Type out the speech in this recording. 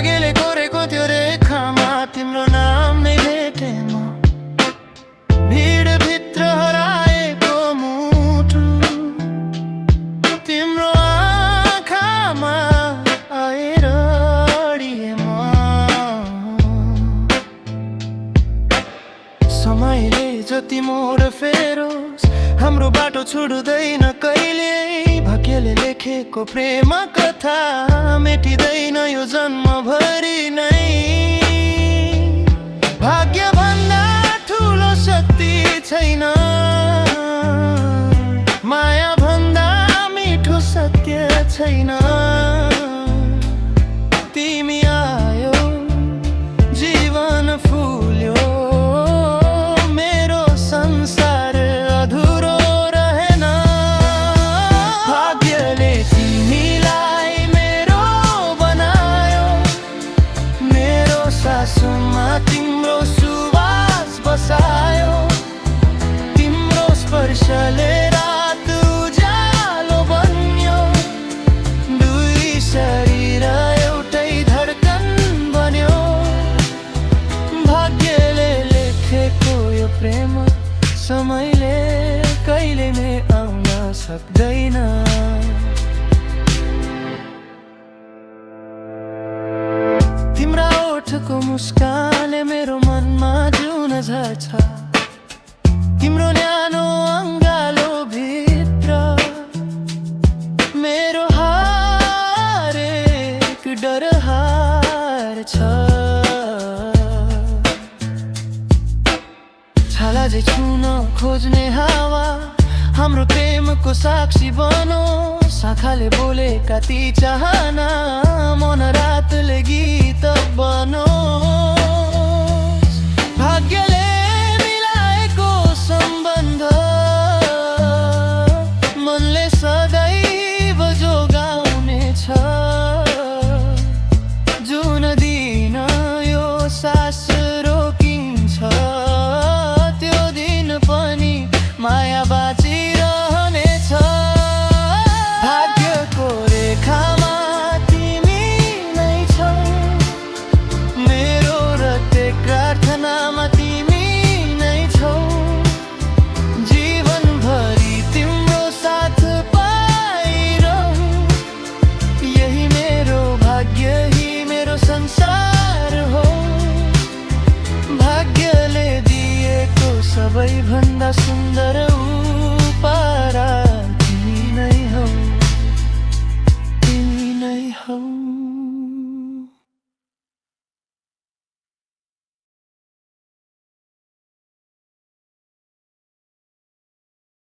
भाग्यले कोरेको त्यो रेखामा तिम्रो नाम नै भेटे म। भिडभित्र हराएको मुटु तिम्रो आँखामा आएर अडिए म। समयले जति मोड फेरोस् हाम्रो बाटो छुड्दैन कहिले। भाग्यले लेखेको प्रेम कथा मेटिँदैन यो जन्मभरि नै। भाग्य भन्दा ठुलो शक्ति छैन, माया भन्दा मिठो सत्य छैन। तिमी आयो जीवन फुल्यो, मेरो संसार अधुरो रहेन। भाग्यले तिमीलाई मेरो बनायो, मेरो सासमा तिम्रो सुवास बसायो। तिम्रो स्पर्शले रात उज्यालो बन्यो, दुई शरीर एउटै धड्कन बन्यो। भाग्यले लेखेको यो प्रेम समयले कहिले नै आउन सक्दैन। तिम्रा ओठको मुस्कानले मेरो मनमा जुन झर्छ। तिम्रो न्यानो अङ्गालो भित्र मेरो हरेक डर हार्छ। छाला झै छुन खोज्ने हावा हाम्रो प्रेमको साक्षी बनो। शाखाले बोलेका ती चाहना